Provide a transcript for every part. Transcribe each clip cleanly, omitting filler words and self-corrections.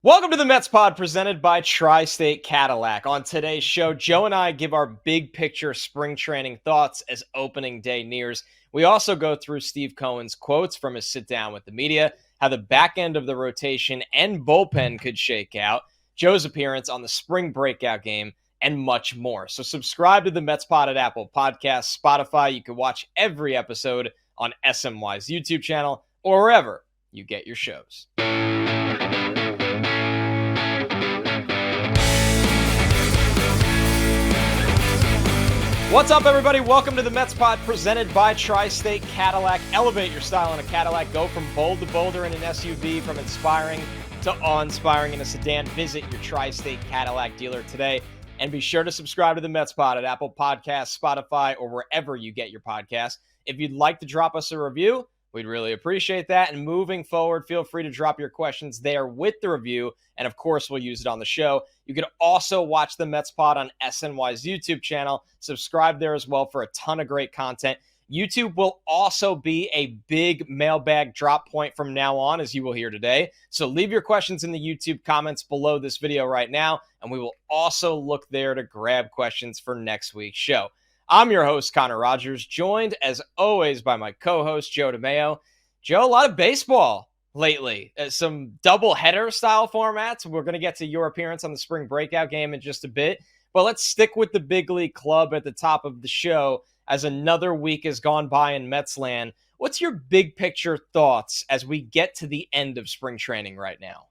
Welcome to the Mets Pod presented by Tri-State Cadillac. On today's show, Joe and I give our big picture spring training thoughts as opening day nears. We also go through Steve Cohen's quotes from his sit down with the media, how the back end of the rotation and bullpen could shake out, Joe's appearance on the spring breakout game, and much more. So subscribe to the Mets Pod at Apple Podcasts, Spotify. You can watch every episode on SNY's YouTube channel or wherever you get your shows. What's up, everybody? Welcome to the Mets Pod presented by Tri-State Cadillac. Elevate your style in a Cadillac. Go from bold to bolder in an SUV, from inspiring to awe-inspiring in a sedan. Visit your Tri-State Cadillac dealer today. And be sure to subscribe to the Mets Pod at Apple Podcasts, Spotify, or wherever you get your podcasts. If you'd like to drop us a review, we'd really appreciate that. And moving forward, feel free to drop your questions there with the review. And of course, we'll use it on the show. You can also watch the Mets Pod on SNY's YouTube channel. Subscribe there as well for a ton of great content. YouTube will also be a big mailbag drop point from now on, as you will hear today. So leave your questions in the YouTube comments below this video right now, and we will also look there to grab questions for next week's show. I'm your host, Connor Rogers, joined as always by my co-host, Joe DeMayo. Joe, a lot of baseball lately. Some double-header style formats. We're going to get to your appearance on the spring breakout game in just a bit. But let's stick with the big league club at the top of the show as another week has gone by in Metsland. What's your big picture thoughts as we get to the end of spring training right now?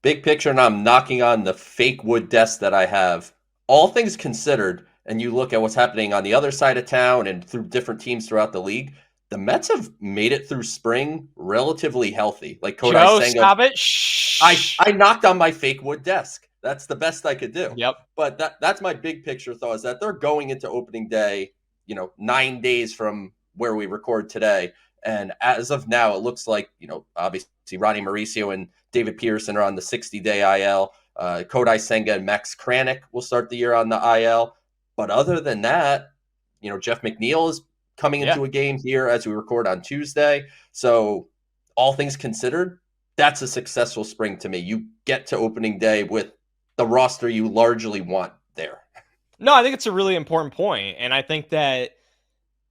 Big picture, and I'm knocking on the fake wood desk that I have. All things considered, and you look at what's happening on the other side of town and through different teams throughout the league, the Mets have made it through spring relatively healthy. Like Joe, stop it. Shh. I knocked on my fake wood desk. That's the best I could do. Yep. But that's my big picture thought, is that they're going into opening day, 9 days from where we record today. And as of now, it looks like, obviously Ronnie Mauricio and David Pearson are on the 60-day IL. Kodai Senga and Max Kranick will start the year on the IL. But other than that, Jeff McNeil is coming into a game here as we record on Tuesday. So all things considered, that's a successful spring to me. You get to opening day with the roster you largely want there. No, I think it's a really important point. And I think that,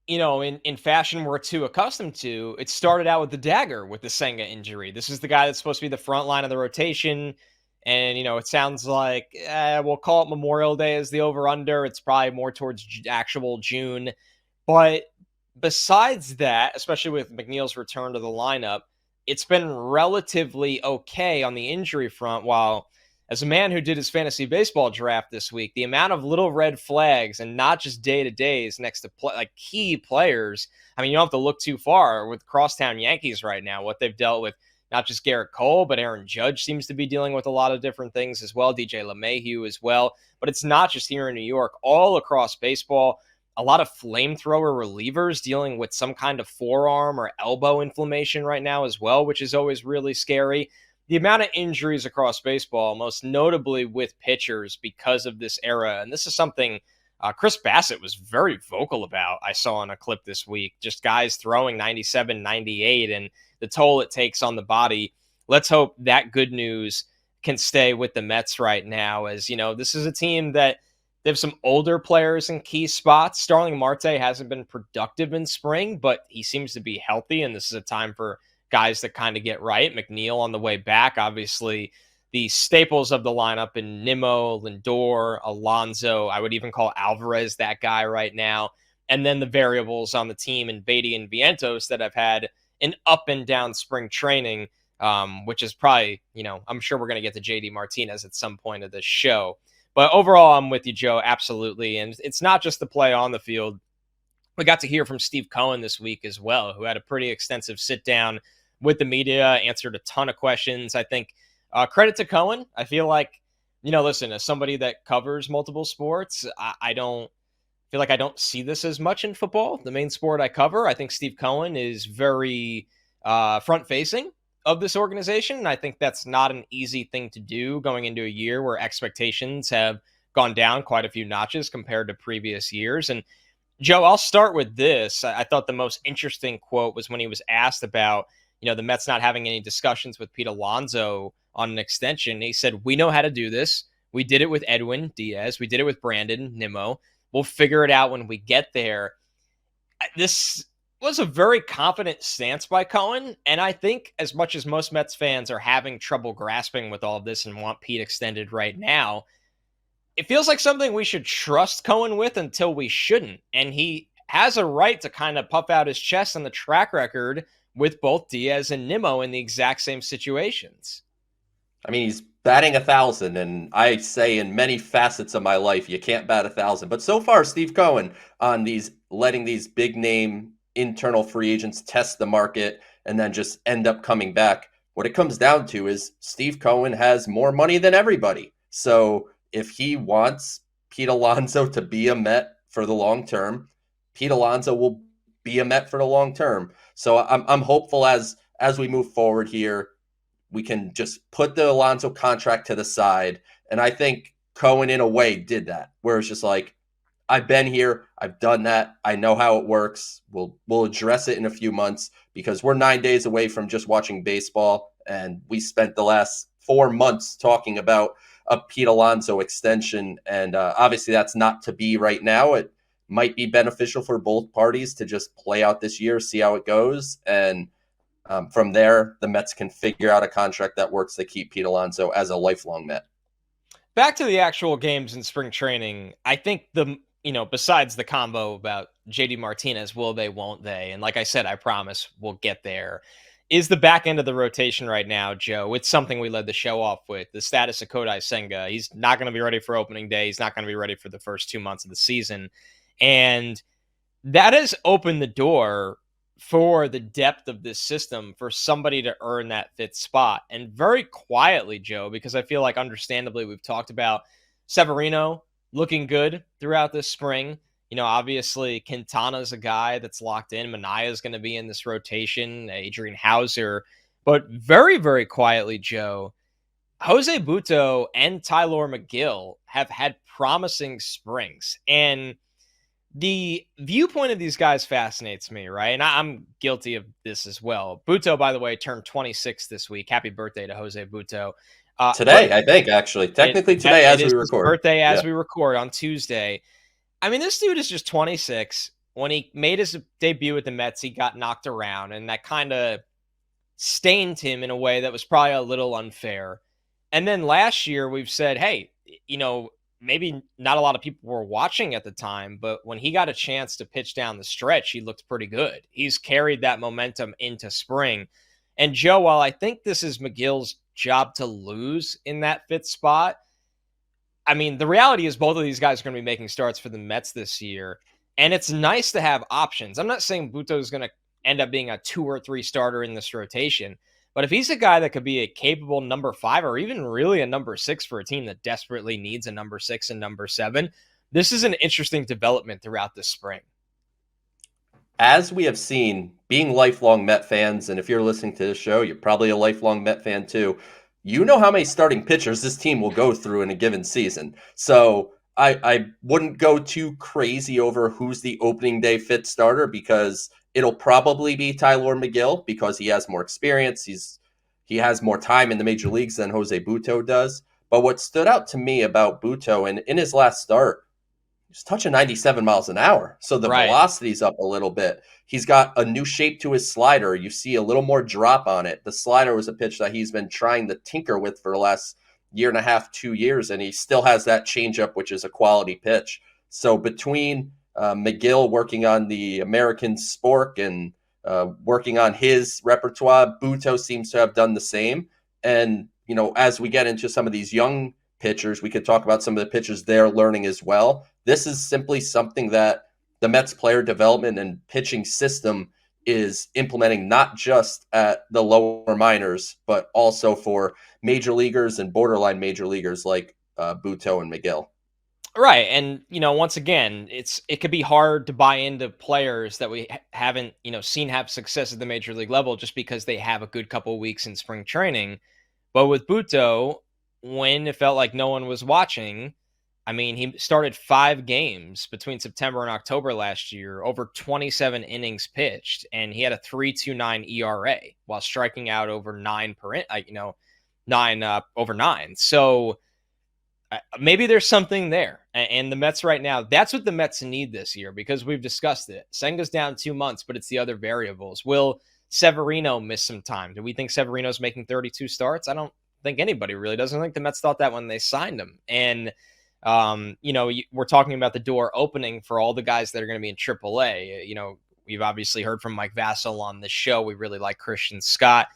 in fashion we're too accustomed to, it started out with the dagger with the Senga injury. This is the guy that's supposed to be the front line of the rotation. And, it sounds like we'll call it Memorial Day as the over-under. It's probably more towards actual June. But besides that, especially with McNeil's return to the lineup, it's been relatively okay on the injury front. While, as a man who did his fantasy baseball draft this week, the amount of little red flags, and not just day-to-days next to key players, I mean, you don't have to look too far with crosstown Yankees right now, what they've dealt with. Not just Garrett Cole, but Aaron Judge seems to be dealing with a lot of different things as well. DJ LeMahieu as well. But it's not just here in New York. All across baseball, a lot of flamethrower relievers dealing with some kind of forearm or elbow inflammation right now as well, which is always really scary. The amount of injuries across baseball, most notably with pitchers because of this era. And this is something Chris Bassett was very vocal about, I saw in a clip this week. Just guys throwing 97, 98, and the toll it takes on the body. Let's hope that good news can stay with the Mets right now, as, this is a team that they have some older players in key spots. Starling Marte hasn't been productive in spring, but he seems to be healthy, and this is a time for guys that kind of get right. McNeil on the way back, obviously the staples of the lineup in Nimmo, Lindor, Alonso. I would even call Alvarez that guy right now. And then the variables on the team in Baty and Vientos that have had an up and down spring training, which is probably, I'm sure we're going to get to JD Martinez at some point of this show. But overall, I'm with you, Joe, absolutely. And it's not just the play on the field. We got to hear from Steve Cohen this week as well, who had a pretty extensive sit down with the media, answered a ton of questions. I think credit to Cohen. I feel like, listen, as somebody that covers multiple sports, I don't feel like I don't see this as much in football, the main sport I cover. I think Steve Cohen is very front-facing of this organization, and I think that's not an easy thing to do going into a year where expectations have gone down quite a few notches compared to previous years. And Joe, I'll start with this. I thought the most interesting quote was when he was asked about, the Mets not having any discussions with Pete Alonso on an extension. He said, we know how to do this. We did it with Edwin Diaz. We did it with Brandon Nimmo. We'll figure it out when we get there. This was a very confident stance by Cohen. And I think as much as most Mets fans are having trouble grasping with all of this and want Pete extended right now, it feels like something we should trust Cohen with until we shouldn't. And he has a right to kind of puff out his chest on the track record with both Diaz and Nimmo in the exact same situations. I mean, he's batting 1,000, and I say in many facets of my life, you can't bat 1,000. But so far, Steve Cohen on letting these big name internal free agents test the market and then just end up coming back. What it comes down to is Steve Cohen has more money than everybody. So if he wants Pete Alonso to be a Met for the long term, Pete Alonso will be a Met for the long term. So I'm hopeful as we move forward here, we can just put the Alonso contract to the side. And I think Cohen, in a way, did that, where it's just like, I've been here, I've done that, I know how it works. We'll address it in a few months because we're 9 days away from just watching baseball, and we spent the last 4 months talking about a Pete Alonso extension, and obviously that's not to be right now. It might be beneficial for both parties to just play out this year, see how it goes, and from there, the Mets can figure out a contract that works to keep Pete Alonso as a lifelong Met. Back to the actual games in spring training, I think besides the combo about JD Martinez, will they, won't they? And like I said, I promise we'll get there. Is the back end of the rotation right now, Joe? It's something we led the show off with. The status of Kodai Senga. He's not going to be ready for opening day. He's not going to be ready for the first 2 months of the season. And that has opened the door for the depth of this system for somebody to earn that fifth spot. And very quietly, Joe, because I feel like understandably we've talked about Severino looking good throughout this spring. Obviously Quintana's a guy that's locked in. Manaya's going to be in this rotation, Adrian Hauser. But very, very quietly, Joe, Jose Butto and Tyler McGill have had promising springs. And the viewpoint of these guys fascinates me, right? And I'm guilty of this as well. Butto, by the way, turned 26 this week. Happy birthday to Jose Butto. Today, I think, actually. Technically today as we record. His birthday as we record on Tuesday. I mean, this dude is just 26. When he made his debut with the Mets, he got knocked around, and that kind of stained him in a way that was probably a little unfair. And then last year, we've said, hey, maybe not a lot of people were watching at the time, but when he got a chance to pitch down the stretch, he looked pretty good. He's carried that momentum into spring. And Joe, while I think this is McGill's job to lose in that fifth spot, I mean, the reality is both of these guys are going to be making starts for the Mets this year. And it's nice to have options. I'm not saying Butto is going to end up being a 2 or 3 starter in this rotation, but if he's a guy that could be a capable number 5 or even really a number 6 for a team that desperately needs a number 6 and number 7, this is an interesting development throughout this spring. As we have seen, being lifelong Met fans, and if you're listening to this show, you're probably a lifelong Met fan too, you know how many starting pitchers this team will go through in a given season. So I wouldn't go too crazy over who's the opening day fifth starter because it'll probably be Tyler McGill because he has more experience. He has more time in the major leagues than Jose Butto does. But what stood out to me about Butto, and in his last start, he's touching 97 miles an hour. So the velocity's up a little bit. He's got a new shape to his slider. You see a little more drop on it. The slider was a pitch that he's been trying to tinker with for the last year and a half, 2 years, and he still has that changeup, which is a quality pitch. So between McGill working on the American spork and working on his repertoire, Butto seems to have done the same. And, as we get into some of these young pitchers, we could talk about some of the pitchers they're learning as well. This is simply something that the Mets player development and pitching system is implementing not just at the lower minors, but also for major leaguers and borderline major leaguers like Butto and McGill. Right. And, once again, it could be hard to buy into players that we haven't, seen have success at the major league level just because they have a good couple of weeks in spring training. But with Butto, when it felt like no one was watching, I mean, he started 5 games between September and October last year, over 27 innings pitched, and he had a 3.29 ERA while striking out over 9 per 9 over 9. So maybe there's something there. And the Mets right now, that's what the Mets need this year, because we've discussed it. Senga's down 2 months, but it's the other variables. Will Severino miss some time? Do we think Severino's making 32 starts? I don't think anybody really does. I think the Mets thought that when they signed him. And we're talking about the door opening for all the guys that are going to be in AAA. We've obviously heard from Mike Vassell on this show. We really like Christian Scott.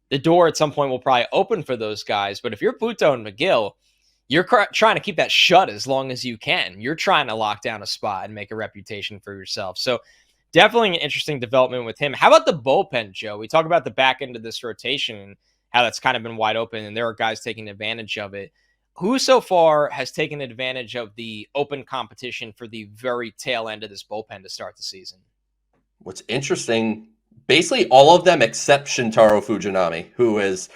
The door at some point will probably open for those guys. But if you're Butto and McGill, you're trying to keep that shut as long as you can. You're trying to lock down a spot and make a reputation for yourself. So definitely an interesting development with him. How about the bullpen, Joe? We talk about the back end of this rotation and how that's kind of been wide open, and there are guys taking advantage of it. Who so far has taken advantage of the open competition for the very tail end of this bullpen to start the season? What's interesting, basically all of them except Shintaro Fujinami, who is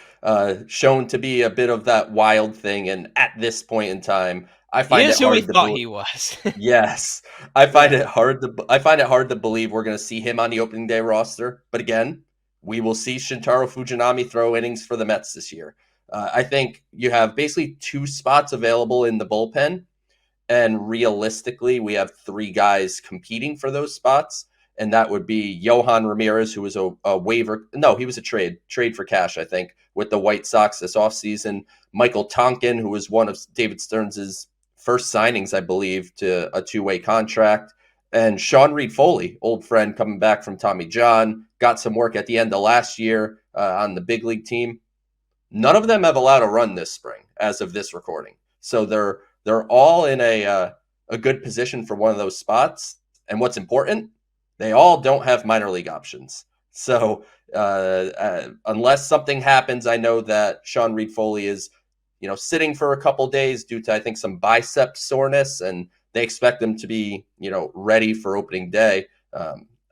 shown to be a bit of that wild thing. And at this point in time, I find it hard we to thought he was. Yes, I find it hard to believe we're going to see him on the opening day roster. But again, we will see Shintaro Fujinami throw innings for the Mets this year. I think you have basically 2 spots available in the bullpen, and realistically, we have 3 guys competing for those spots, and that would be Yohan Ramirez, who was a waiver. No, he was a trade for cash, I think, with the White Sox this offseason. Michael Tonkin, who was one of David Stearns' first signings, I believe, to a 2-way contract. And Sean Reed-Foley, old friend coming back from Tommy John, got some work at the end of last year on the big league team. None of them have allowed a run this spring as of this recording. So they're all in a good position for one of those spots. And what's important, they all don't have minor league options. So unless something happens, I know that Sean Reed-Foley is sitting for a couple days due to, I think, some bicep soreness, and they expect him to be, ready for opening day.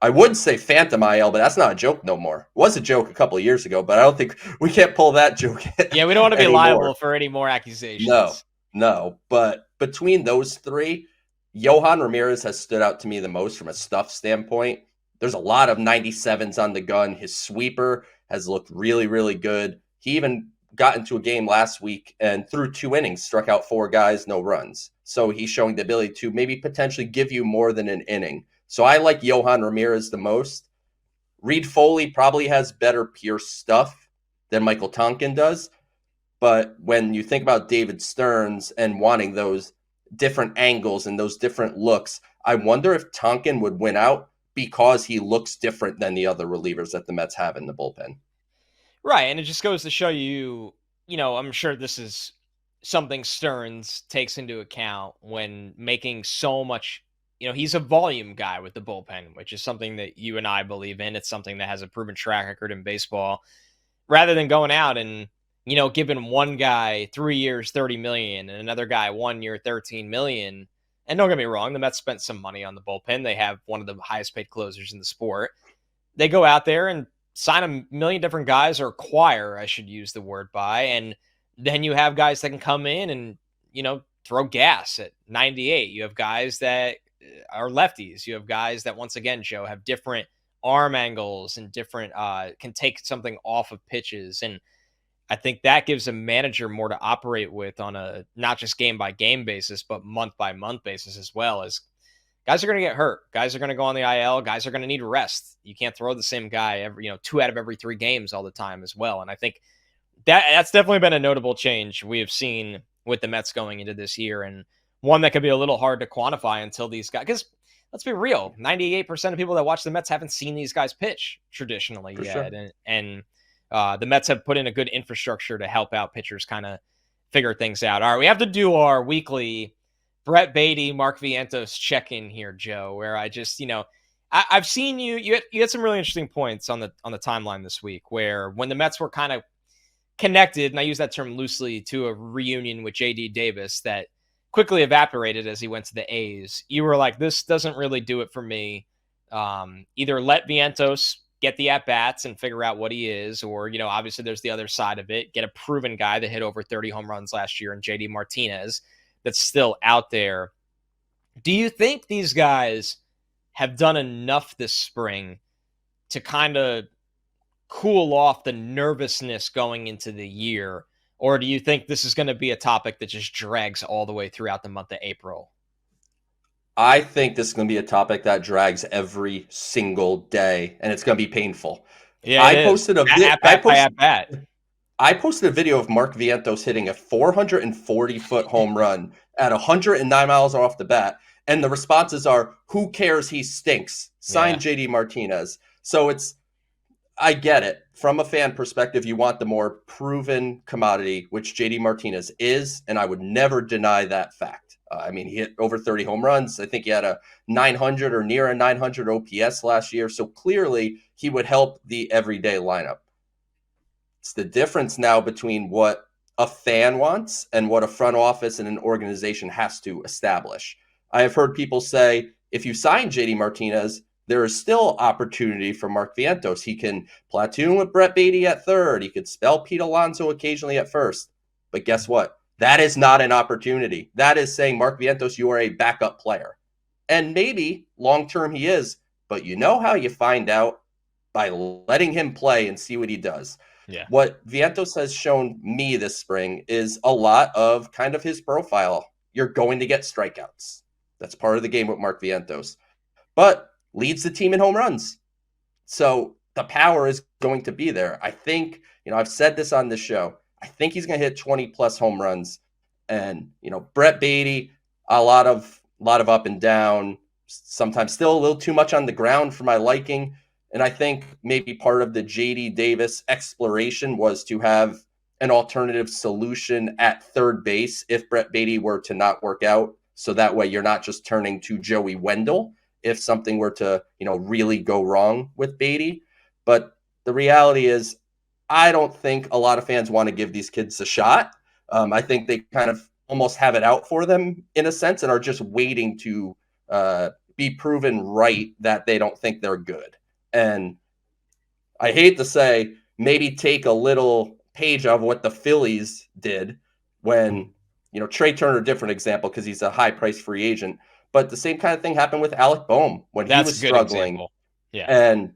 I would say Phantom IL, but that's not a joke no more. It was a joke a couple of years ago, but I don't think we can't pull that joke. Yeah, we don't want to be liable for any more accusations. No. But between those 3, Yohan Ramirez has stood out to me the most from a stuff standpoint. There's a lot of 97s on the gun. His sweeper has looked really, really good. He even got into a game last week and through 2 innings, struck out 4 guys, no runs. So he's showing the ability to maybe potentially give you more than an inning. So I like Yohan Ramirez the most. Reed-Foley probably has better pure stuff than Michael Tonkin does. But when you think about David Stearns and wanting those different angles and those different looks, I wonder if Tonkin would win out because he looks different than the other relievers that the Mets have in the bullpen. Right, and it just goes to show you, I'm sure this is something Stearns takes into account when making so much. He's a volume guy with the bullpen, which is something that you and I believe in. It's something that has a proven track record in baseball. Rather than going out and, giving one guy 3 years, $30 million, and another guy 1 year, $13 million. And don't get me wrong, the Mets spent some money on the bullpen. They have one of the highest paid closers in the sport. They go out there and sign a million different guys, or acquire, I should use the word by, and then you have guys that can come in and, throw gas at 98. You have guys that are lefties. You have guys that, once again, Joe, have different arm angles and different can take something off of pitches. And I think that gives a manager more to operate with on a not just game by game basis, but month by month basis as well. As guys are going to get hurt, guys are going to go on the IL, guys are going to need rest. You can't throw the same guy every 2 out of every 3 games all the time as well. And I think that's definitely been a notable change we have seen with the Mets going into this year, and one that could be a little hard to quantify until these guys, because let's be real, 98% of people that watch the Mets haven't seen these guys pitch traditionally yet. Sure. And the Mets have put in a good infrastructure to help out pitchers kind of figure things out. All right, we have to do our weekly Brett Baty, Mark Vientos check-in here, Joe, where I just, I've seen you had some really interesting points on the timeline this week, where when the Mets were kind of connected, and I use that term loosely, to a reunion with J.D. Davis that quickly evaporated as he went to the A's, you were like, this doesn't really do it for me. Either let Vientos get the at-bats and figure out what he is, or, obviously there's the other side of it, get a proven guy that hit over 30 home runs last year in J.D. Martinez. that's still out there. Do you think these guys have done enough this spring to kind of cool off the nervousness going into the year? Or do you think this is going to be a topic that just drags all the way throughout the month of April? I think this is going to be a topic that drags every single day, and it's going to be painful. Yeah, it I is. posted a At bat by at bat. I posted a video of Mark Vientos hitting a 440-foot home run at 109 miles off the bat, and the responses are, "Who cares? He stinks." Signed, Yeah. JD Martinez. So I get it. From a fan perspective, you want the more proven commodity, which JD Martinez is, and I would never deny that fact. I mean, he hit over 30 home runs. I think he had a 900 or near a 900 OPS last year. So clearly, he would help the everyday lineup. It's the difference now between what a fan wants and what a front office and an organization has to establish. I have heard people say, if you sign JD Martinez, there is still opportunity for Mark Vientos. He can platoon with Brett Baty at third. He could spell Pete Alonso occasionally at first. But guess what? That is not an opportunity. That is saying, Mark Vientos, you are a backup player. And maybe long-term he is, but you know how you find out? By letting him play and see what he does. Yeah. What Vientos has shown me this spring is a lot of kind of his profile. You're going to get strikeouts. That's part of the game with Mark Vientos. But leads the team in home runs. So the power is going to be there. I think, I've said this on this show. I think he's going to hit 20 plus home runs. And, Brett Baty, a lot of up and down, sometimes still a little too much on the ground for my liking. And I think maybe part of the JD Davis exploration was to have an alternative solution at third base if Brett Baty were to not work out. So that way you're not just turning to Joey Wendell if something were to, really go wrong with Baty. But the reality is, I don't think a lot of fans want to give these kids a shot. I think they kind of almost have it out for them in a sense and are just waiting to be proven right that they don't think they're good. And I hate to say, maybe take a little page of what the Phillies did when, Trey Turner, different example because he's a high-priced free agent. But the same kind of thing happened with Alec Boehm when he was struggling. Yeah. And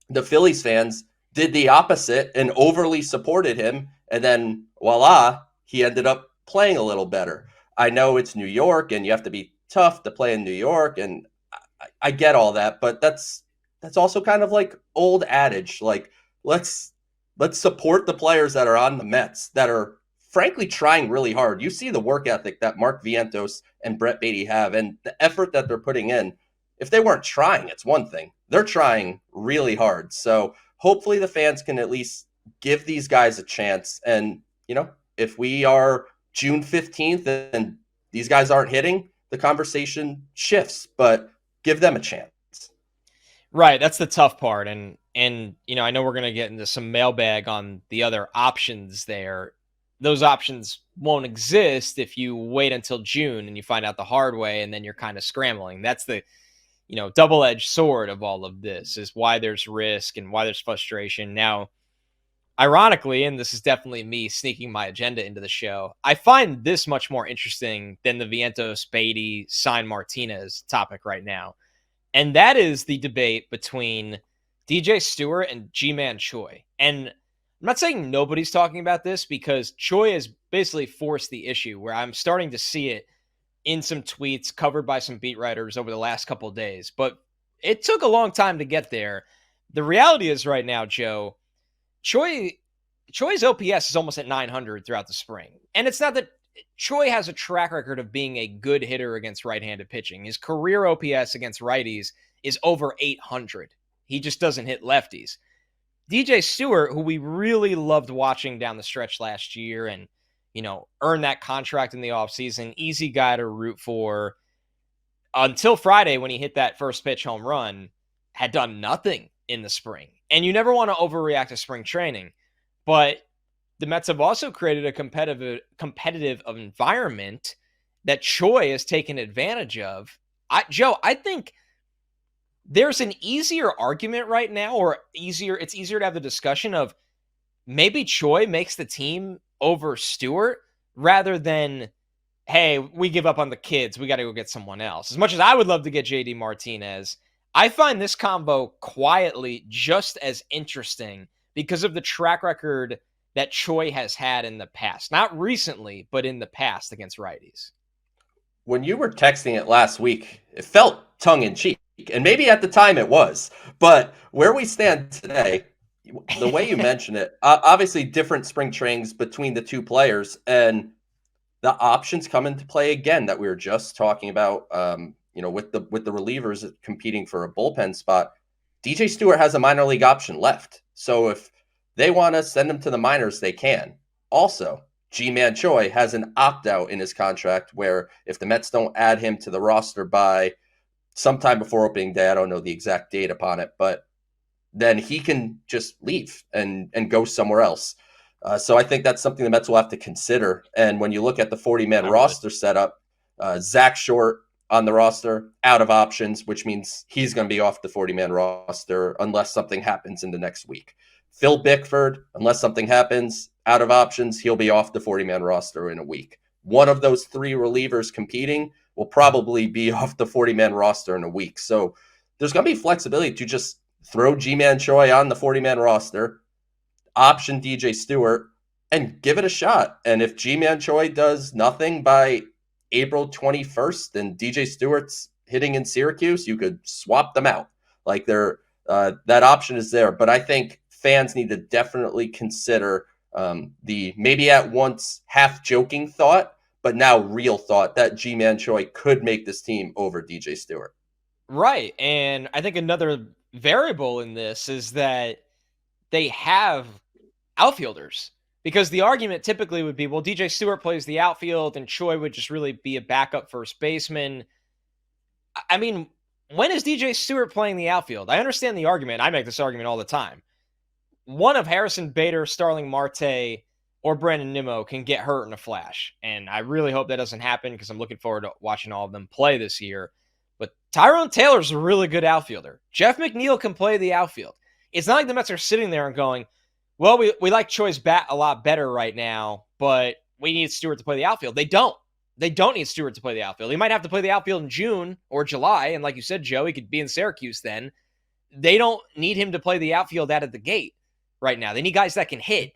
the Phillies fans did the opposite and overly supported him. And then, voila, he ended up playing a little better. I know it's New York and you have to be tough to play in New York. And I get all that. But that's also kind of like old adage. Like, let's support the players that are on the Mets that are frankly trying really hard. You see the work ethic that Mark Vientos and Brett Baty have and the effort that they're putting in. If they weren't trying, it's one thing. They're trying really hard. So hopefully the fans can at least give these guys a chance. And, if we are June 15th and these guys aren't hitting, the conversation shifts, but give them a chance. Right. That's the tough part. And I know we're going to get into some mailbag on the other options there. Those options won't exist if you wait until June and you find out the hard way and then you're kind of scrambling. That's the, double-edged sword of all of this is why there's risk and why there's frustration. Now, ironically, and this is definitely me sneaking my agenda into the show, I find this much more interesting than the Vientos, Baty, sign Martinez topic right now. And that is the debate between DJ Stewart and G-Man Choi. And I'm not saying nobody's talking about this because Choi has basically forced the issue where I'm starting to see it in some tweets covered by some beat writers over the last couple of days. But it took a long time to get there. The reality is right now, Joe, Choi's OPS is almost at 900 throughout the spring. And it's not that Choi has a track record of being a good hitter against right-handed pitching. His career OPS against righties is over 800. He just doesn't hit lefties. DJ Stewart, who we really loved watching down the stretch last year and, earned that contract in the offseason, easy guy to root for, until Friday when he hit that first pitch home run, had done nothing in the spring. And you never want to overreact to spring training. But the Mets have also created a competitive environment that Choi has taken advantage of. Joe, I think there's an easier argument right now, or it's easier to have the discussion of maybe Choi makes the team over Stewart rather than hey, we give up on the kids. We got to go get someone else. As much as I would love to get JD Martinez, I find this combo quietly just as interesting because of the track record that Choi has had in the past. Not recently, but in the past against righties. When you were texting it last week, it felt tongue in cheek, and maybe at the time it was. But where we stand today, the way you mention it, obviously different spring trainings between the two players, and the options come into play again that we were just talking about. With the relievers competing for a bullpen spot, DJ Stewart has a minor league option left. So if they want to send him to the minors, they can. Also, G-Man Choi has an opt-out in his contract where if the Mets don't add him to the roster by sometime before opening day, I don't know the exact date upon it, but then he can just leave and go somewhere else. So I think that's something the Mets will have to consider. And when you look at the 40-man roster setup, Zach Short on the roster, out of options, which means he's going to be off the 40-man roster unless something happens in the next week. Phil Bickford, unless something happens, out of options, he'll be off the 40-man roster in a week. One of those three relievers competing will probably be off the 40-man roster in a week. So there's going to be flexibility to just throw G-Man Choi on the 40-man roster, option DJ Stewart, and give it a shot. And if G-Man Choi does nothing by April 21st and DJ Stewart's hitting in Syracuse, you could swap them out. Like that option is there. But I think fans need to definitely consider the maybe at once half joking thought, but now real thought that G-Man Choi could make this team over DJ Stewart. Right. And I think another variable in this is that they have outfielders, because the argument typically would be, well, DJ Stewart plays the outfield and Choi would just really be a backup first baseman. I mean, when is DJ Stewart playing the outfield? I understand the argument. I make this argument all the time. One of Harrison Bader, Starling Marte, or Brandon Nimmo can get hurt in a flash. And I really hope that doesn't happen because I'm looking forward to watching all of them play this year. But Tyrone Taylor's a really good outfielder. Jeff McNeil can play the outfield. It's not like the Mets are sitting there and going, well, we like Choi's bat a lot better right now, but we need Stewart to play the outfield. They don't. They don't need Stewart to play the outfield. He might have to play the outfield in June or July, and like you said, Joe, he could be in Syracuse then. They don't need him to play the outfield out of the gate right now. They need guys that can hit.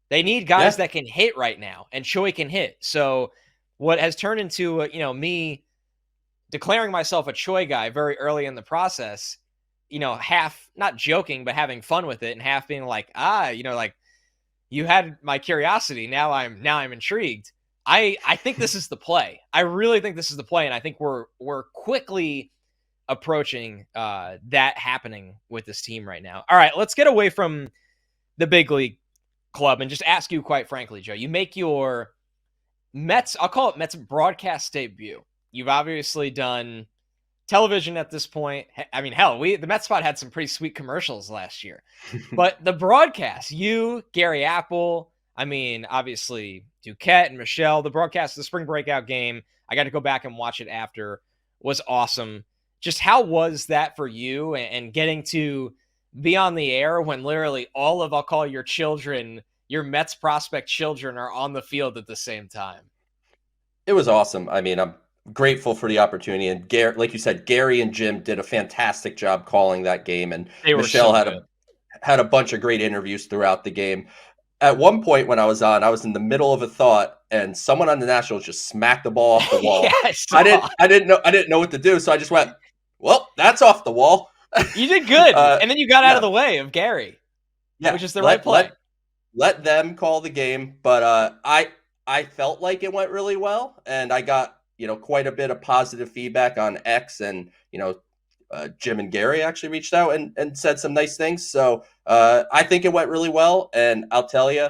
They need guys that can hit right now, and Choi can hit. So what has turned into, me declaring myself a Choi guy very early in the process, half not joking, but having fun with it, and half being like, like you had my curiosity. Now I'm intrigued. I think this is the play. I really think this is the play. And I think we're quickly approaching that happening with this team right now. All right, let's get away from the big league club and just ask you, quite frankly, Joe, you make your Mets, I'll call it Mets broadcast debut. You've obviously done television at this point. I mean, hell, the Mets spot had some pretty sweet commercials last year. But the broadcast, you, Gary Apple, I mean, obviously Duquette and Michelle, the broadcast of the spring breakout game, I got to go back and watch it after, was awesome. Just how was that for you, and getting to be on the air when literally all of, I'll call your children, your Mets prospect children, are on the field at the same time? It was awesome. I mean, I'm grateful for the opportunity. And Gary, like you said, Gary and Jim did a fantastic job calling that game. And Michelle had a bunch of great interviews throughout the game. At one point when I was on, I was in the middle of a thought, and someone on the Nationals just smacked the ball off the wall. Yeah, I didn't know what to do, so I just went, well, that's off the wall. You did good. And then you got out of the way of Gary. Yeah, which is the right play. Let them call the game. But I felt like it went really well, and I got, quite a bit of positive feedback on X, and, Jim and Gary actually reached out and said some nice things. So I think it went really well. And I'll tell you,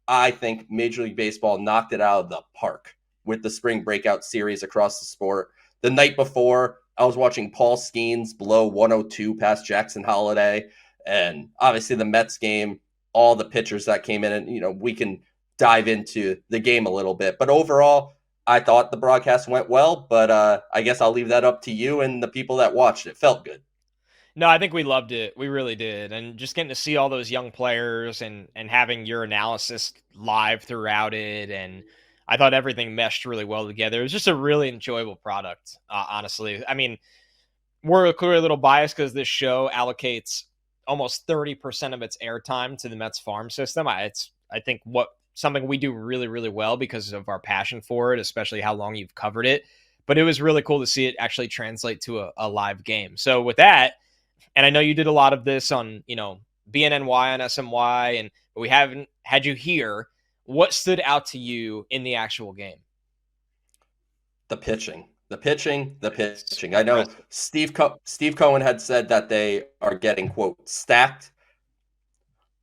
I think Major League Baseball knocked it out of the park with the spring breakout series across the sport. The night before, I was watching Paul Skeens blow 102 past Jackson Holiday. And obviously the Mets game, all the pitchers that came in, and, we can dive into the game a little bit. But overall, I thought the broadcast went well, but I guess I'll leave that up to you and the people that watched it. Felt good. No, I think we loved it. We really did. And just getting to see all those young players and having your analysis live throughout it. And I thought everything meshed really well together. It was just a really enjoyable product, honestly. I mean, we're clearly a little biased because this show allocates almost 30% of its airtime to the Mets farm system. I think what something we do really, really well because of our passion for it, especially how long you've covered it. But it was really cool to see it actually translate to a live game. So with that, and I know you did a lot of this on, BNNY on SNY, and we haven't had you here. What stood out to you in the actual game? The pitching. The pitching, the It's pitching. I know impressive. Steve Cohen had said that they are getting, quote, stacked.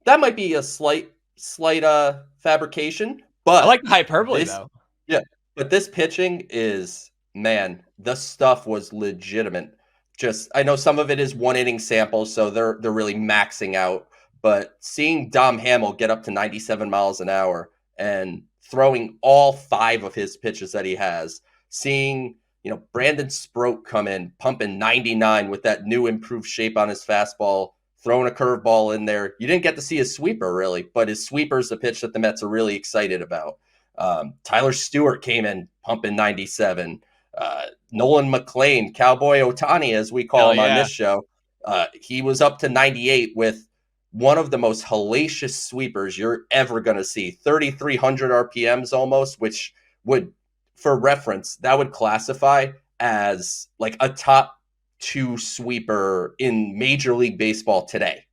That might be a slight fabrication, I like but the hyperbole this though. yeah, but this pitching is, man, the stuff was legitimate. Just I know some of it is one inning samples, so they're really maxing out. But seeing Dom Hamill get up to 97 miles an hour and throwing all 5 of his pitches that he has, seeing Brandon Sproat come in pumping 99 with that new improved shape on his fastball, throwing a curveball in there. You didn't get to see his sweeper really, but his sweeper is the pitch that the Mets are really excited about. Tyler Stewart came in pumping 97. Nolan McLean, Cowboy Ohtani, as we call Hell him on yeah. this show, he was up to 98 with one of the most hellacious sweepers you're ever going to see. 3,300 RPMs almost, which would, for reference, that would classify as like a top 2 sweeper in Major League Baseball today.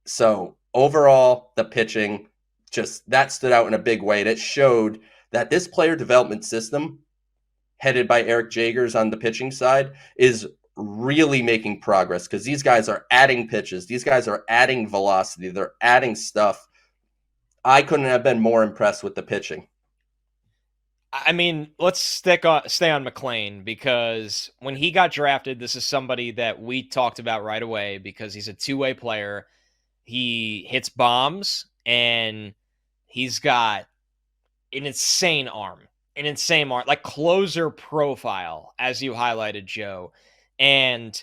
So overall, the pitching, just that stood out in a big way. And it showed that this player development system, headed by Eric Jagers on the pitching side, is really making progress because these guys are adding pitches. These guys are adding velocity. They're adding stuff. I couldn't have been more impressed with the pitching. I mean, let's stay on McLean because when he got drafted, this is somebody that we talked about right away because he's a two-way player. He hits bombs and he's got an insane arm, like closer profile, as you highlighted, Joe, and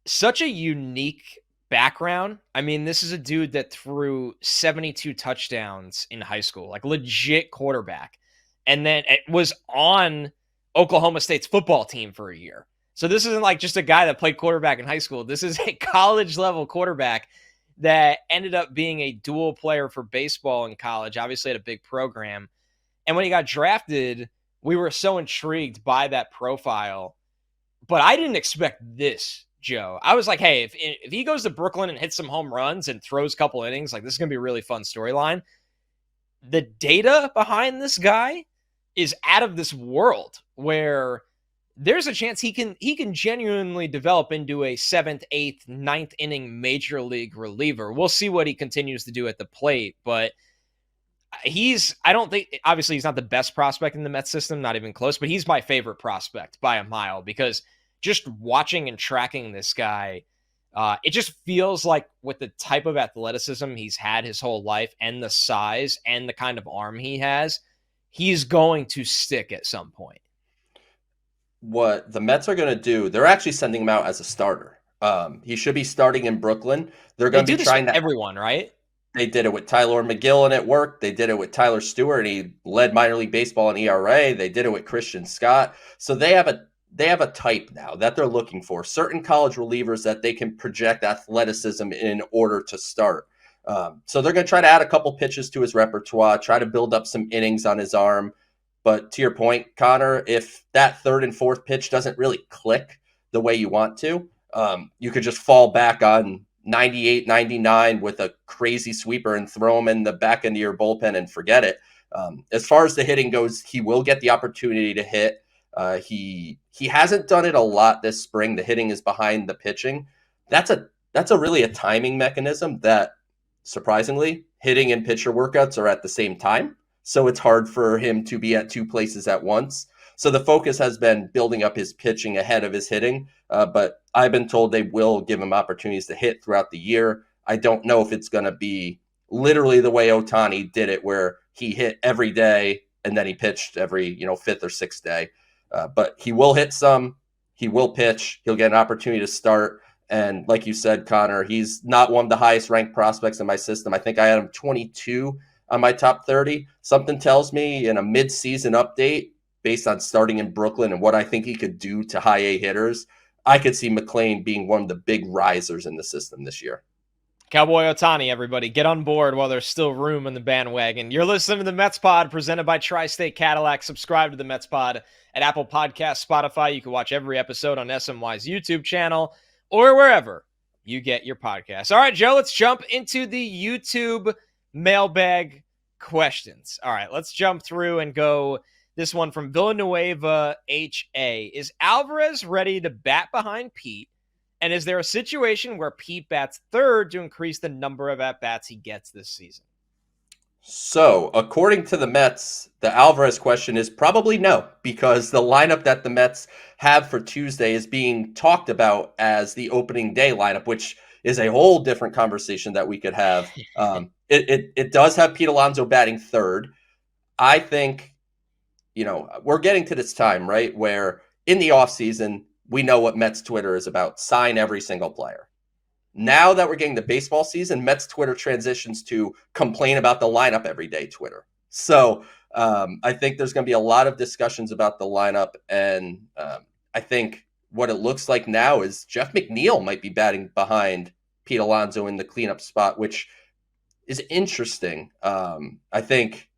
such a unique background. I mean, this is a dude that threw 72 touchdowns in high school, like legit quarterback. And then it was on Oklahoma State's football team for a year. So this isn't like just a guy that played quarterback in high school. This is a college level quarterback that ended up being a dual player for baseball in college, obviously had a big program. And when he got drafted, we were so intrigued by that profile. But I didn't expect this, Joe. I was like, hey, if he goes to Brooklyn and hits some home runs and throws a couple innings, like this is going to be a really fun storyline. The data behind this guy is out of this world where there's a chance he can genuinely develop into a 7th, 8th, 9th inning major league reliever. We'll see what he continues to do at the plate, but I don't think, obviously he's not the best prospect in the Mets system, not even close, but he's my favorite prospect by a mile because just watching and tracking this guy, it just feels like with the type of athleticism he's had his whole life and the size and the kind of arm he has, he's going to stick at some point. What the Mets are going to do, they're actually sending him out as a starter. He should be starting in Brooklyn. They're They going to do be this with trying to. everyone, right? They did it with Tyler McGill and it worked. They did it with Tyler Stewart. And he led minor league baseball in ERA. They did it with Christian Scott. So they have a type now that they're looking for. Certain college relievers that they can project athleticism in order to start. So they're going to try to add a couple pitches to his repertoire, try to build up some innings on his arm. But to your point, Connor, if that 3rd and 4th pitch doesn't really click the way you want to, you could just fall back on 98, 99 with a crazy sweeper and throw him in the back end of your bullpen and forget it. As far as the hitting goes, he will get the opportunity to hit. He hasn't done it a lot this spring. The hitting is behind the pitching. That's really a timing mechanism that surprisingly hitting and pitcher workouts are at the same time. So it's hard for him to be at 2 places at once. So the focus has been building up his pitching ahead of his hitting. But I've been told they will give him opportunities to hit throughout the year. I don't know if it's going to be literally the way Ohtani did it, where he hit every day and then he pitched every 5th or 6th day. But he will hit some. He will pitch. He'll get an opportunity to start. And like you said, Connor, he's not one of the highest ranked prospects in my system. I think I had him 22 on my top 30. Something tells me in a mid-season update, based on starting in Brooklyn and what I think he could do to high A hitters, I could see McLean being one of the big risers in the system this year. Cowboy Ohtani, everybody, get on board while there's still room in the bandwagon. You're listening to the Mets Pod, presented by Tri-State Cadillac. Subscribe to the Mets Pod at Apple Podcasts, Spotify. You can watch every episode on SNY's YouTube channel or wherever you get your podcasts. All right, Joe, let's jump into the YouTube mailbag questions. All right, let's jump through and go. This one from Villanueva HA. Is Alvarez ready to bat behind Pete? And is there a situation where Pete bats third to increase the number of at-bats he gets this season? So, according to the Mets, the Alvarez question is probably no, because the lineup that the Mets have for Tuesday is being talked about as the opening day lineup, which is a whole different conversation that we could have. It does have Pete Alonso batting third. I think, we're getting to this time, right, where in the offseason, we know what Mets Twitter is about. Sign every single player. Now that we're getting the baseball season, Mets Twitter transitions to complain about the lineup every day Twitter. So I think there's going to be a lot of discussions about the lineup. And I think what it looks like now is Jeff McNeil might be batting behind Pete Alonso in the cleanup spot, which is interesting. I think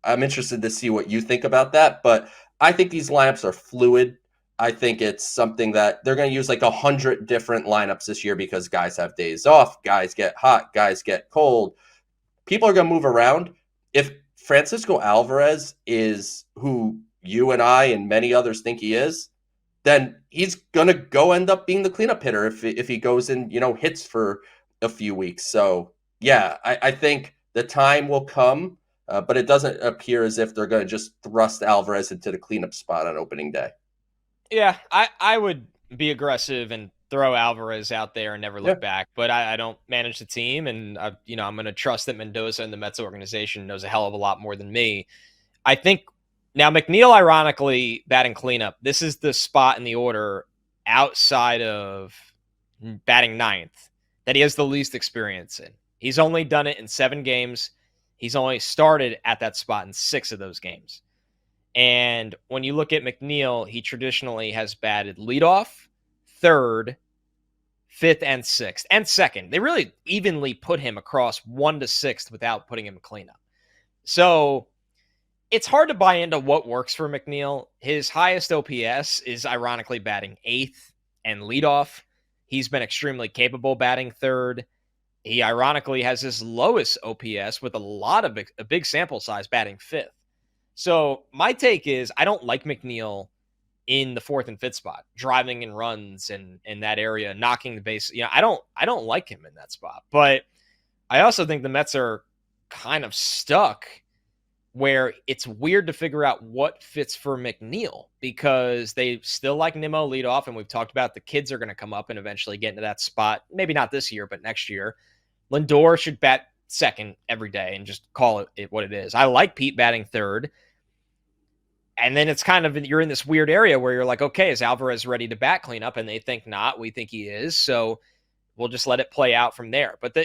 I'm interested to see what you think about that. But I think these lineups are fluid. I think it's something that they're going to use like 100 different lineups this year because guys have days off, guys get hot, guys get cold. People are going to move around. If Francisco Alvarez is who you and I and many others think he is, then he's going to go end up being the cleanup hitter if he goes and, hits for a few weeks. So, yeah, I think the time will come, but it doesn't appear as if they're going to just thrust Alvarez into the cleanup spot on opening day. Yeah, I would be aggressive and throw Alvarez out there and never look back, but I don't manage the team, and I'm going to trust that Mendoza and the Mets organization knows a hell of a lot more than me. I think now McNeil, ironically, batting cleanup, this is the spot in the order outside of batting ninth that he has the least experience in. He's only done it in 7 games. He's only started at that spot in 6 of those games. And when you look at McNeil, he traditionally has batted leadoff, third, fifth, and sixth, and second. They really evenly put him across 1 to 6th without putting him in cleanup. So it's hard to buy into what works for McNeil. His highest OPS is ironically batting 8th and leadoff. He's been extremely capable batting third. He ironically has his lowest OPS with a big sample size batting 5th. So my take is I don't like McNeil in the 4th and 5th spot, driving in runs and in that area, knocking the base. I don't like him in that spot. But I also think the Mets are kind of stuck where it's weird to figure out what fits for McNeil because they still like Nimmo leadoff, and we've talked about the kids are going to come up and eventually get into that spot. Maybe not this year, but next year. Lindor should bat second every day and just call it what it is. I like Pete batting third. And then it's kind of, you're in this weird area where you're like, okay, is Alvarez ready to bat cleanup? And they think not. We think he is. So we'll just let it play out from there. But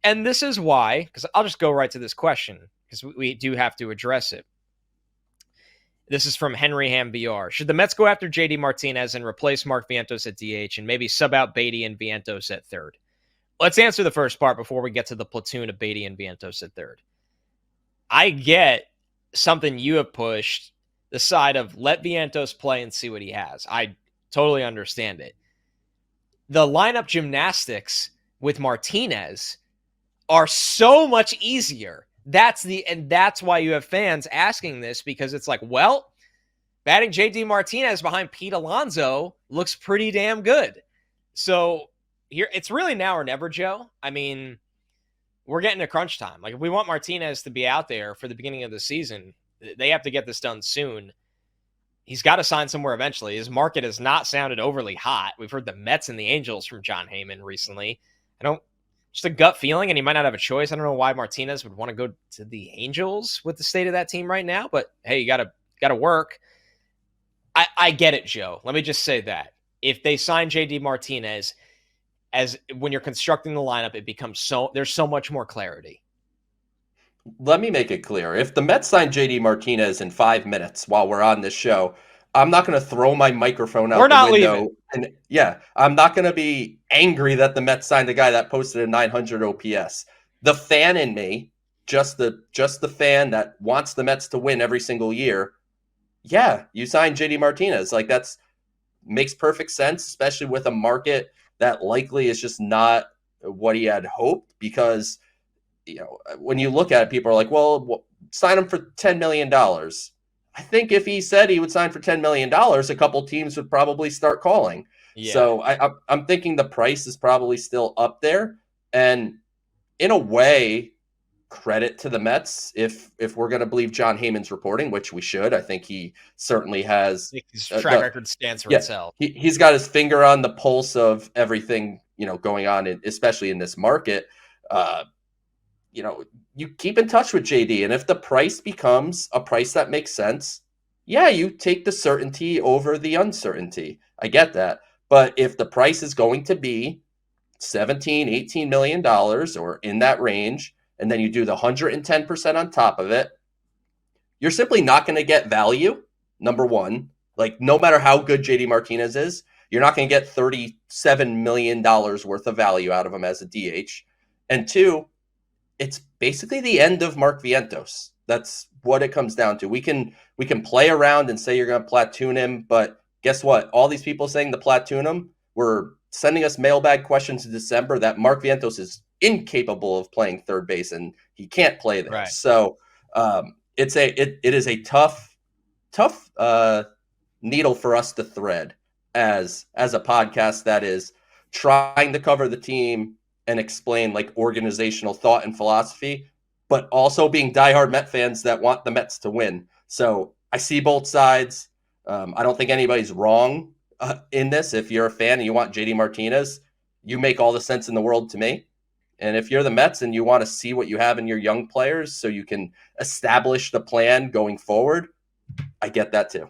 and this is why, because I'll just go right to this question because we do have to address it. This is from Henry Ham BR. Should the Mets go after JD Martinez and replace Mark Vientos at DH and maybe sub out Baty and Vientos at third? Let's answer the first part before we get to the platoon of Baty and Vientos at third. I get something you have pushed, the side of let Vientos play and see what he has. I totally understand it. The lineup gymnastics with Martinez are so much easier. That's why you have fans asking this, because it's like, well, batting JD Martinez behind Pete Alonso looks pretty damn good. So here it's really now or never, Joe. I mean, we're getting to crunch time. Like, if we want Martinez to be out there for the beginning of the season, they have to get this done soon. He's got to sign somewhere eventually. His market has not sounded overly hot. We've heard the Mets and the Angels from John Heyman recently. Just a gut feeling, and he might not have a choice. I don't know why Martinez would want to go to the Angels with the state of that team right now, but hey, you gotta work. I get it, Joe. Let me just say that. If they sign JD Martinez, as when you're constructing the lineup, it becomes there's so much more clarity. let me make it clear. If the Mets sign JD Martinez in 5 minutes while we're on this show, I'm not going to throw my microphone We're out the not leaving. window. And yeah, I'm not going to be angry that the Mets signed a guy that posted a 900 OPS. The fan in me, just the fan that wants the Mets to win every single year. Yeah, you signed JD Martinez. Like that's makes perfect sense, especially with a market that likely is just not what he had hoped because when you look at it, people are like, well, sign him for $10 million. I think if he said he would sign for $10 million, a couple teams would probably start calling. Yeah. So I'm thinking the price is probably still up there. And in a way, credit to the Mets if we're going to believe John Heyman's reporting, which we should. I think he certainly has His track record stands for yeah, itself. he's got his finger on the pulse of everything going on, especially in this market. Uh, you keep in touch with JD, and if the price becomes a price that makes sense, yeah, you take the certainty over the uncertainty. I get that. But if the price is going to be 17, $18 million or in that range, and then you do the 110% on top of it, you're simply not going to get value. Number one, like no matter how good JD Martinez is, you're not going to get $37 million worth of value out of him as a DH. And two, it's basically the end of Mark Vientos. That's what it comes down to. We can play around and say you're going to platoon him, but guess what? All these people saying the platoon him were sending us mailbag questions in December that Mark Vientos is incapable of playing third base and he can't play there. Right. So it is a tough needle for us to thread as a podcast that is trying to cover the team and explain like organizational thought and philosophy, but also being diehard Met fans that want the Mets to win. So I see both sides. I don't think anybody's wrong in this. If you're a fan and you want JD Martinez, you make all the sense in the world to me. And if you're the Mets and you want to see what you have in your young players so you can establish the plan going forward, I get that too.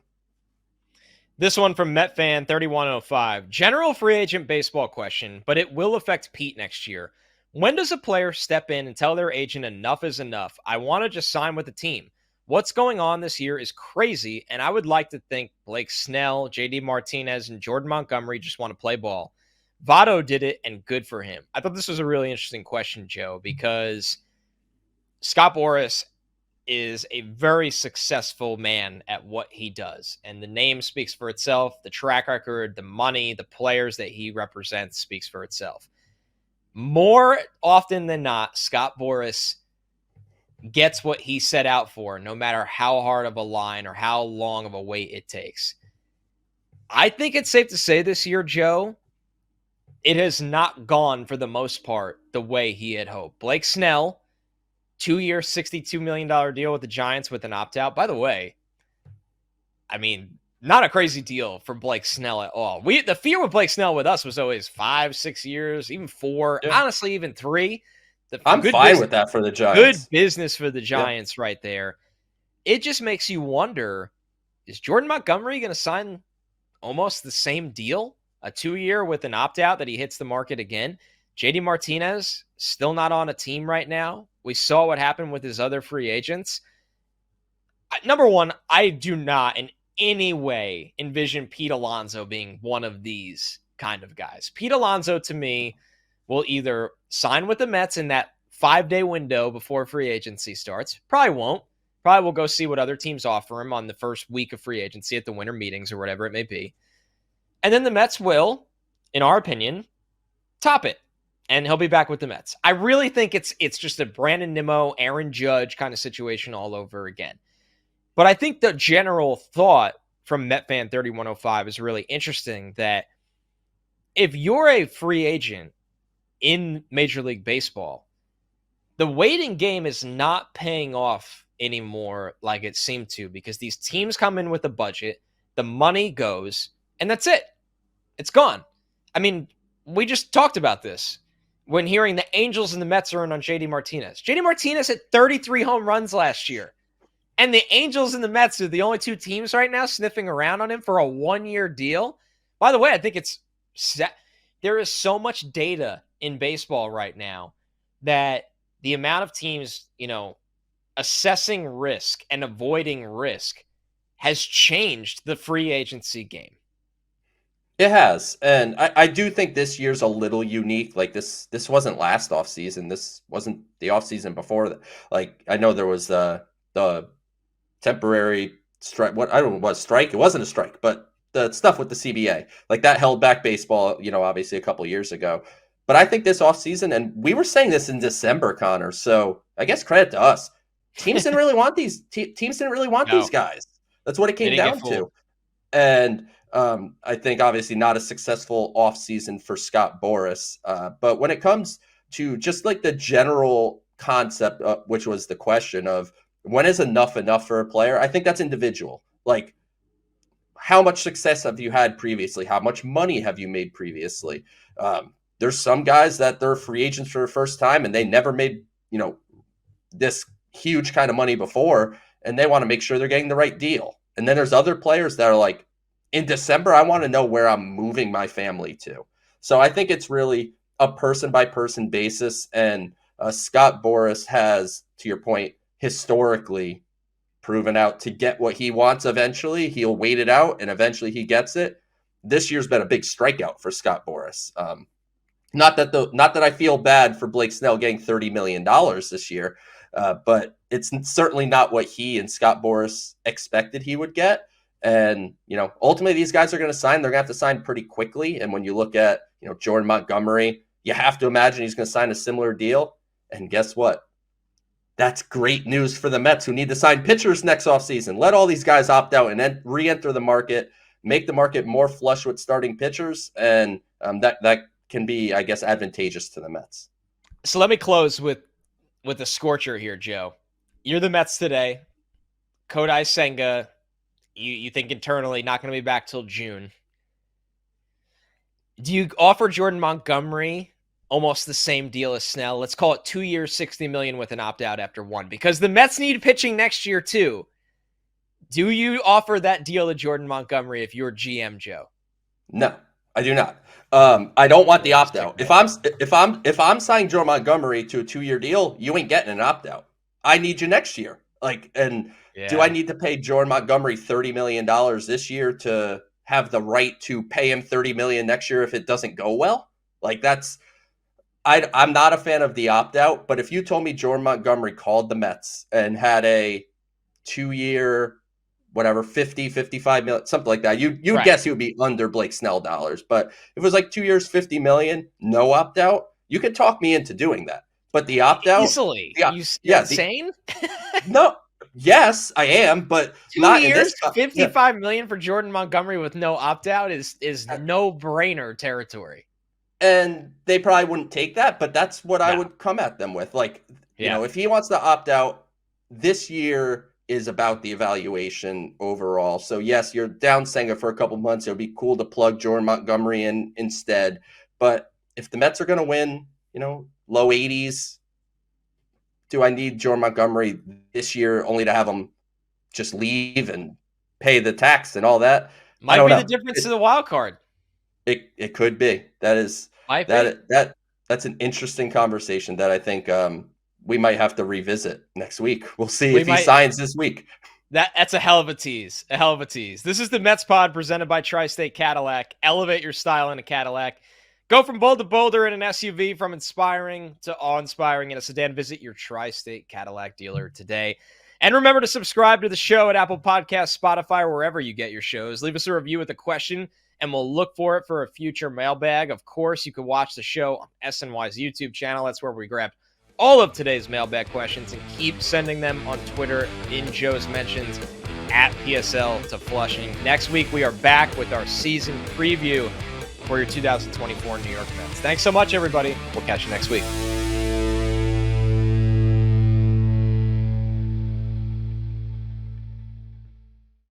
This one from MetFan 3105. General free agent baseball question, but it will affect Pete next year. When does a player step in and tell their agent enough is enough? I want to just sign with the team. What's going on this year is crazy, and I would like to think Blake Snell, JD Martinez, and Jordan Montgomery just want to play ball. Votto did it, and good for him. I thought this was a really interesting question, Joe, because Scott Boras is a very successful man at what he does. And the name speaks for itself. The track record, the money, the players that he represents speaks for itself. More often than not, Scott Boras gets what he set out for, no matter how hard of a line or how long of a wait it takes. I think it's safe to say this year, Joe, it has not gone for the most part the way he had hoped. Blake Snell, 2-year, $62 million deal with the Giants with an opt-out. By the way, I mean, not a crazy deal for Blake Snell at all. The fear with Blake Snell with us was always 5, 6 years, even 4, honestly, even 3. I'm fine with that for the Giants. Good business for the Giants right there. It just makes you wonder, is Jordan Montgomery going to sign almost the same deal? A 2-year with an opt-out that he hits the market again? JD Martinez, still not on a team right now. We saw what happened with his other free agents. Number one, I do not in any way envision Pete Alonso being one of these kind of guys. Pete Alonso, to me, will either sign with the Mets in that 5-day window before free agency starts. Probably won't. Probably will go see what other teams offer him on the first week of free agency at the winter meetings or whatever it may be. And then the Mets will, in our opinion, top it. And he'll be back with the Mets. I really think it's just a Brandon Nimmo, Aaron Judge kind of situation all over again. But I think the general thought from MetFan 3105 is really interesting, that if you're a free agent in Major League Baseball, the waiting game is not paying off anymore like it seemed to, because these teams come in with a budget, the money goes, and that's it. It's gone. I mean, we just talked about this when hearing the Angels and the Mets are in on JD Martinez. JD Martinez hit 33 home runs last year. And the Angels and the Mets are the only two teams right now sniffing around on him for a 1-year deal. By the way, I think there is so much data in baseball right now that the amount of teams, assessing risk and avoiding risk has changed the free agency game. It has. And I do think this year's a little unique. Like this wasn't last offseason. This wasn't the offseason before that. Like I know there was the temporary strike. What I don't know what strike. It wasn't a strike, but the stuff with the CBA. Like that held back baseball, obviously a couple years ago. But I think this offseason, and we were saying this in December, Connor. So I guess credit to us. Teams didn't really want these teams didn't really want these guys. That's what it came down to. And I think obviously not a successful offseason for Scott Boras. But when it comes to just like the general concept, which was the question of when is enough for a player, I think that's individual. Like how much success have you had previously? How much money have you made previously? There's some guys that they're free agents for the first time and they never made, this huge kind of money before, and they want to make sure they're getting the right deal. And then there's other players that are like, in December, I want to know where I'm moving my family to. So I think it's really a person-by-person basis. And Scott Boras has, to your point, historically proven out to get what he wants eventually. He'll wait it out, and eventually he gets it. This year's been a big strikeout for Scott Boras. Not that I feel bad for Blake Snell getting $30 million this year, but it's certainly not what he and Scott Boras expected he would get. And, ultimately these guys are going to sign. They're going to have to sign pretty quickly. And when you look at, Jordan Montgomery, you have to imagine he's going to sign a similar deal. And guess what? That's great news for the Mets who need to sign pitchers next offseason. Let all these guys opt out and then re-enter the market, make the market more flush with starting pitchers. And that can be, I guess, advantageous to the Mets. So let me close with a scorcher here, Joe. You're the Mets today. Kodai Senga, you think internally not going to be back till June. Do you offer Jordan Montgomery almost the same deal as Snell? Let's call it 2 years, $60 million with an opt-out after one, because the Mets need pitching next year too. Do you offer that deal to Jordan Montgomery if you're GM, Joe? No, I do not. I don't want the opt-out. If I'm signing Jordan Montgomery to a 2-year deal, you ain't getting an opt-out. I need you next year. Do I need to pay Jordan Montgomery $30 million this year to have the right to pay him $30 million next year if it doesn't go well? I'm not a fan of the opt-out, but if you told me Jordan Montgomery called the Mets and had a 2-year, whatever, 50, 55 million, something like that, you'd right. Guess he would be under Blake Snell dollars. But if it was like 2 years, 50 million, no opt-out, you could talk me into doing that. But the opt-out... Easily. Insane? No. Yes, I am, but 2 not years, in this, $55 million for Jordan Montgomery with no opt-out is no-brainer territory. And they probably wouldn't take that, but that's what I would come at them with. If he wants to opt out, this year is about the evaluation overall. So yes, you're down Senga for a couple months. It would be cool to plug Jordan Montgomery in instead. But if the Mets are going to win, low 80s, do I need Jordan Montgomery this year only to have him just leave and pay the tax and all that? Might be the difference to the wild card. It could be. That's an interesting conversation that I think we might have to revisit next week. We'll see if he signs this week. That's a hell of a tease. This is the Mets Pod presented by Tri-State Cadillac. Elevate your style in a Cadillac. Go from bold to bolder in an SUV, from inspiring to awe-inspiring in a sedan. Visit your Tri-State Cadillac dealer today. And remember to subscribe to the show at Apple Podcasts, Spotify, or wherever you get your shows. Leave us a review with a question, and we'll look for it for a future mailbag. Of course, you can watch the show on SNY's YouTube channel. That's where we grabbed all of today's mailbag questions, and keep sending them on Twitter in Joe's mentions at PSL to Flushing. Next week, we are back with our season preview for your 2024 New York Mets. Thanks so much, everybody. We'll catch you next week.